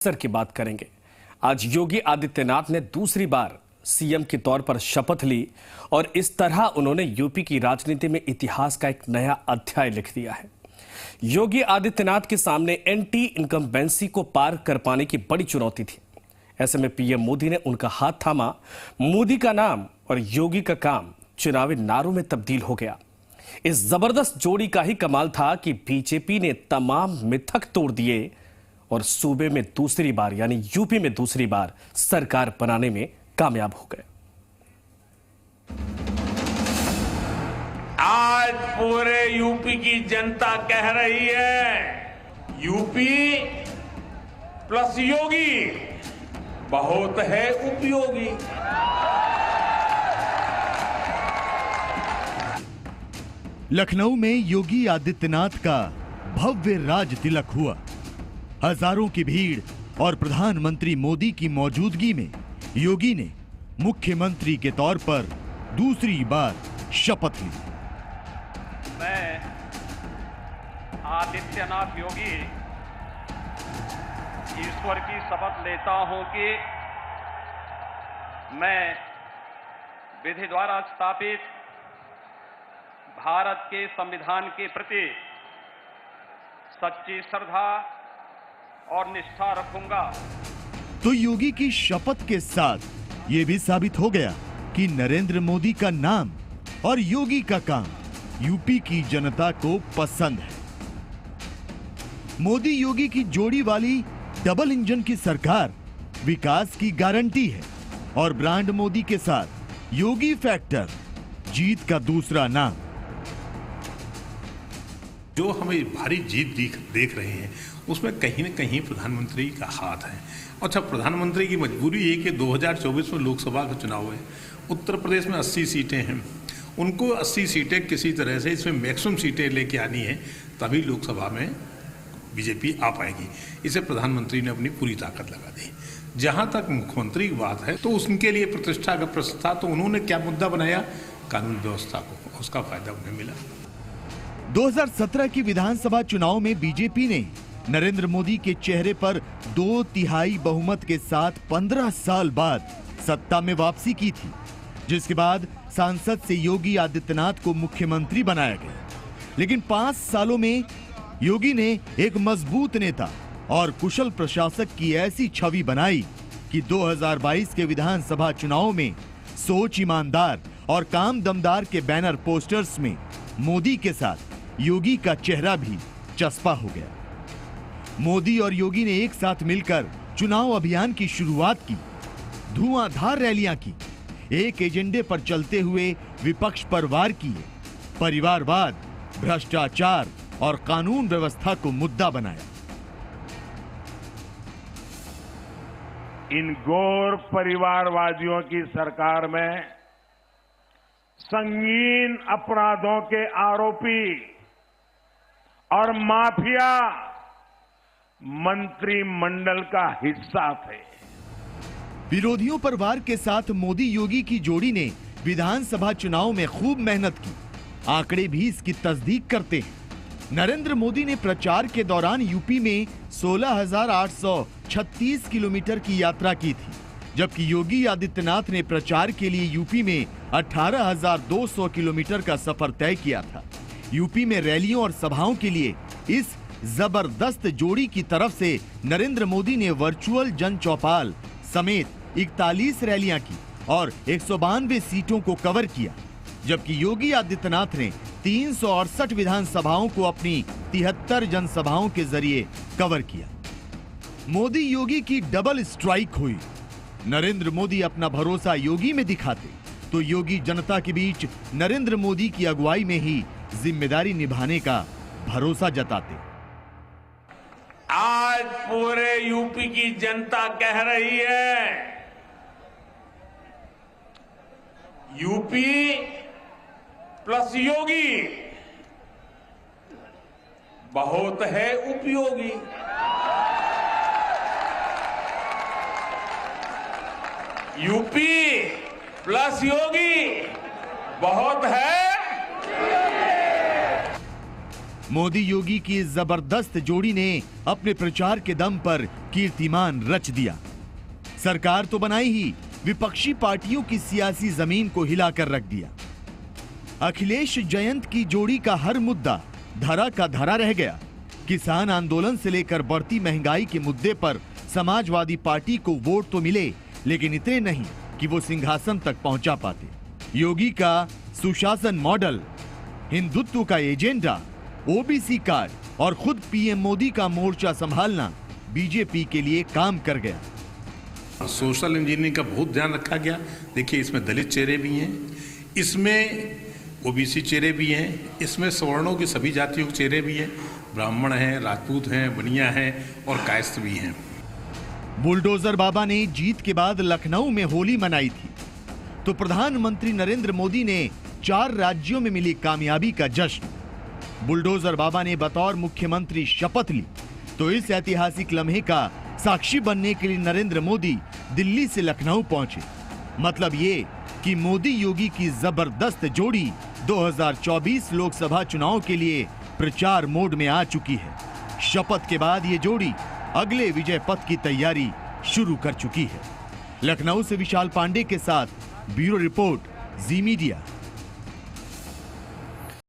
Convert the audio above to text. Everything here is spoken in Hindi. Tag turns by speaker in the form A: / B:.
A: सर की बात करेंगे। आज योगी आदित्यनाथ ने दूसरी बार सीएम के तौर पर शपथ ली और इस तरह उन्होंने यूपी की राजनीति में इतिहास का एक नया अध्याय लिख दिया है। योगी आदित्यनाथ के सामने एंटी इनकम्बेंसी को पार कर पाने की बड़ी चुनौती थी। ऐसे में पीएम मोदी ने उनका हाथ थामा। मोदी का नाम और योगी का काम चुनावी नारों में तब्दील हो गया। इस जबरदस्त जोड़ी का ही कमाल था कि बीजेपी ने तमाम मिथक तोड़ दिए और सूबे में दूसरी बार यानी यूपी में दूसरी बार सरकार बनाने में कामयाब हो गए।
B: आज पूरे यूपी की जनता कह रही है, यूपी प्लस योगी बहुत है उपयोगी।
C: लखनऊ में योगी आदित्यनाथ का भव्य राज तिलक हुआ। हजारों की भीड़ और प्रधानमंत्री मोदी की मौजूदगी में योगी ने मुख्यमंत्री के तौर पर दूसरी बार शपथ ली।
D: मैं आदित्यनाथ योगी ईश्वर की शपथ लेता हूं कि मैं विधि द्वारा स्थापित भारत के संविधान के प्रति सच्ची श्रद्धा और निष्ठा रखूंगा।
C: तो योगी की शपथ के साथ ये भी साबित हो गया कि नरेंद्र मोदी का नाम और योगी का काम यूपी की जनता को पसंद है। मोदी योगी की जोड़ी वाली डबल इंजन की सरकार विकास की गारंटी है और ब्रांड मोदी के साथ योगी फैक्टर जीत का दूसरा नाम।
E: जो हमें भारी जीत देख रहे हैं उसमें कहीं न कहीं प्रधानमंत्री का हाथ है। अच्छा, प्रधानमंत्री की मजबूरी है कि 2024 में लोकसभा का चुनाव है। उत्तर प्रदेश में 80 सीटें हैं, उनको 80 सीटें किसी तरह से इसमें मैक्सिमम सीटें लेके आनी है, तभी लोकसभा में बीजेपी आ पाएगी। इसे प्रधानमंत्री ने अपनी पूरी ताकत लगा दी। जहाँ तक मुख्यमंत्री की बात है तो उसके लिए प्रतिष्ठा का प्रश्न था, तो उन्होंने क्या मुद्दा बनाया? कानून व्यवस्था को, उसका फायदा उन्हें मिला।
C: 2017 की विधानसभा चुनाव में बीजेपी ने नरेंद्र मोदी के चेहरे पर 2/3 बहुमत के साथ 15 साल बाद सत्ता में वापसी की थी, जिसके बाद सांसद से योगी आदित्यनाथ को मुख्यमंत्री बनाया गया। लेकिन 5 सालों में योगी ने एक मजबूत नेता और कुशल प्रशासक की ऐसी छवि बनाई कि 2022 के विधानसभा चुनाव में सोच ईमानदार और काम दमदार के बैनर पोस्टर्स में मोदी के साथ योगी का चेहरा भी चस्पा हो गया। मोदी और योगी ने एक साथ मिलकर चुनाव अभियान की शुरुआत की, धुआंधार रैलियां की, एक एजेंडे पर चलते हुए विपक्ष पर वार किए, परिवारवाद, भ्रष्टाचार और कानून व्यवस्था को मुद्दा बनाया।
B: इन घोर परिवारवादियों की सरकार में संगीन अपराधों के आरोपी और माफिया मंत्रिमंडल का हिस्सा थे।
C: विरोधियों पर वार के साथ मोदी योगी की जोड़ी ने विधानसभा चुनाव में खूब मेहनत की। आंकड़े भी इसकी तस्दीक करते हैं। नरेंद्र मोदी ने प्रचार के दौरान यूपी में 16,836 किलोमीटर की यात्रा की थी, जबकि योगी आदित्यनाथ ने प्रचार के लिए यूपी में 18,200 किलोमीटर का सफर तय किया था। यूपी में रैलियों और सभाओं के लिए इस जबरदस्त जोड़ी की तरफ से नरेंद्र मोदी ने वर्चुअल जन चौपाल समेत 41 रैलियां की और 192 सीटों को कवर किया, जबकि योगी आदित्यनाथ ने 368 विधानसभाओं को अपनी 73 जनसभाओं के जरिए कवर किया। मोदी योगी की डबल स्ट्राइक हुई। नरेंद्र मोदी अपना भरोसा योगी में दिखाते तो योगी जनता के बीच नरेंद्र मोदी की अगुवाई में ही जिम्मेदारी निभाने का भरोसा जताते।
B: आज पूरे यूपी की जनता कह रही है, यूपी प्लस योगी बहुत है उपयोगी। यूपी प्लस योगी बहुत है।
C: मोदी योगी की इस जबरदस्त जोड़ी ने अपने प्रचार के दम पर कीर्तिमान रच दिया। सरकार तो बनाई ही, विपक्षी पार्टियों की सियासी जमीन को हिलाकर रख दिया। अखिलेश जयंत की जोड़ी का हर मुद्दा धरा का धरा रह गया। किसान आंदोलन से लेकर बढ़ती महंगाई के मुद्दे पर समाजवादी पार्टी को वोट तो मिले, लेकिन इतने नहीं कि वो सिंहासन तक पहुंचा पाते। योगी का सुशासन मॉडल, हिंदुत्व का एजेंडा, ओबीसी कार्ड और खुद पीएम मोदी का मोर्चा संभालना बीजेपी के लिए काम कर गया।
E: सोशल इंजीनियरिंग का बहुत ध्यान रखा गया। देखिए, इसमें दलित चेहरे भी हैं, इसमें ओबीसी चेहरे भी हैं, इसमें सवर्णों की सभी जातियों के चेहरे भी हैं, ब्राह्मण हैं, राजपूत हैं, बनिया हैं और कायस्थ भी हैं।
C: बुलडोजर बाबा ने जीत के बाद लखनऊ में होली मनाई थी, तो प्रधानमंत्री नरेंद्र मोदी ने 4 राज्यों में मिली कामयाबी का जश्न। बुलडोजर बाबा ने बतौर मुख्यमंत्री शपथ ली, तो इस ऐतिहासिक लम्हे का साक्षी बनने के लिए नरेंद्र मोदी दिल्ली से लखनऊ पहुंचे। मतलब ये कि मोदी योगी की जबरदस्त जोड़ी 2024 लोकसभा चुनाव के लिए प्रचार मोड में आ चुकी है। शपथ के बाद ये जोड़ी अगले विजय पथ की तैयारी शुरू कर चुकी है। लखनऊ से विशाल पांडे के साथ ब्यूरो रिपोर्ट, जी मीडिया।